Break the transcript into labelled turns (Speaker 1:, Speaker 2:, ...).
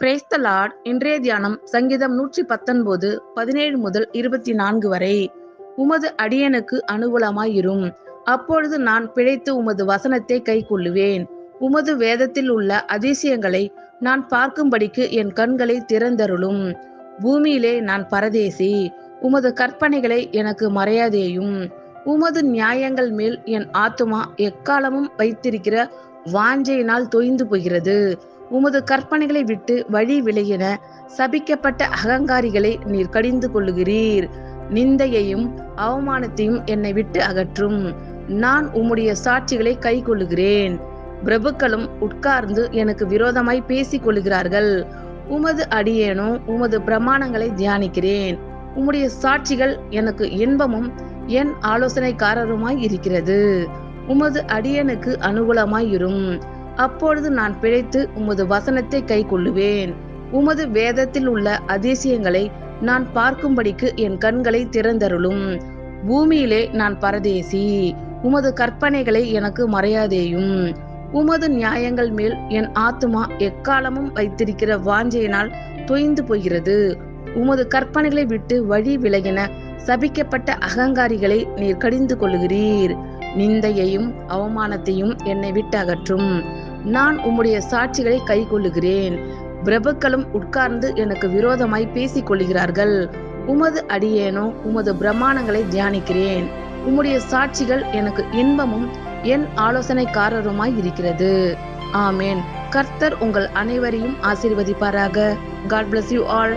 Speaker 1: Praise the Lord. இன்றைய தியானம் சங்கீதம் 119 17 முதல் 24 வரை. உமது அடியனுக்கு அனுகூலமாயிரும், அப்பொழுது நான் பிழைத்து உமது வசனத்தை கைக்கொள்ளுவேன். உமது வேதத்தில் உள்ள அதிசயங்களை நான் பார்க்கும்படிக்கு என் கண்களை திறந்தருளும். பூமியிலே நான் பரதேசி, உமது கற்பனைகளை எனக்கு மறையாதேயும். உமது நியாயங்கள் மேல் என் ஆத்துமா எக்காலமும் வைத்திருக்கிற வாஞ்சையினால் தொய்ந்து போகிறது. உமது கற்பனைகளை விட்டு வழி விலகின சபிக்கப்பட்ட அகங்காரிகளை நீர் கடிந்து கொள்ளுகிறீர். நிந்தையையும் அவமானத்தையும் என்னை விட்டு அகற்றும். நான் உம்முடைய சாட்சிகளை கை கொள்ளுகிறேன். பிரபுக்களும் உட்கார்ந்து எனக்கு விரோதமாய் பேசிக் கொள்ளுகிறார்கள். உமது அடியேனோ உமது பிரமாணங்களை தியானிக்கிறேன். உம்முடைய சாட்சிகள் எனக்கு இன்பமும் என் ஆலோசனைக்காரருமாய் இருக்கிறது. உமது அடியனுக்கு அனுகூலமாயிரும், அப்பொழுது நான் பிழைத்து உமது வசனத்தை கை கொள்ளுவேன். உமது வேதத்தில் உள்ள அதிசயங்களை நான் பார்க்கும்படிக்கு என் கண்களை திறந்தருளும். பூமியிலே நான் பரதேசி, உமது கற்பனைகளை எனக்கு மறையாதேயும். உமது நியாயங்கள் மேல் என் ஆத்துமா எக்காலமும் வைத்திருக்கிற வாஞ்சையினால் தொய்ந்து போகிறது. உமது கற்பனைகளை விட்டு வழி விலகின சபிக்கப்பட்ட அகங்காரிகளை நீர் கடிந்து கொள்ளுகிறீர். நிந்தையையும் அவமானத்தையும் என்னை விட்டு அகற்றும். நான் உம்முடைய சாட்சிகளை கை கொள்ளுகிறேன். பிரபுக்களும் உட்கார்ந்து எனக்கு விரோதமாய் பேசிக் கொள்ளுகிறார்கள். உமது அடியேனோ உமது பிரமாணங்களை தியானிக்கிறேன். உம்முடைய சாட்சிகள் எனக்கு இன்பமும் என் ஆலோசனைக்காரருமாய் இருக்கிறது. ஆமேன். கர்த்தர் உங்கள் அனைவரையும் ஆசீர்வதிப்பாராக. God bless you all.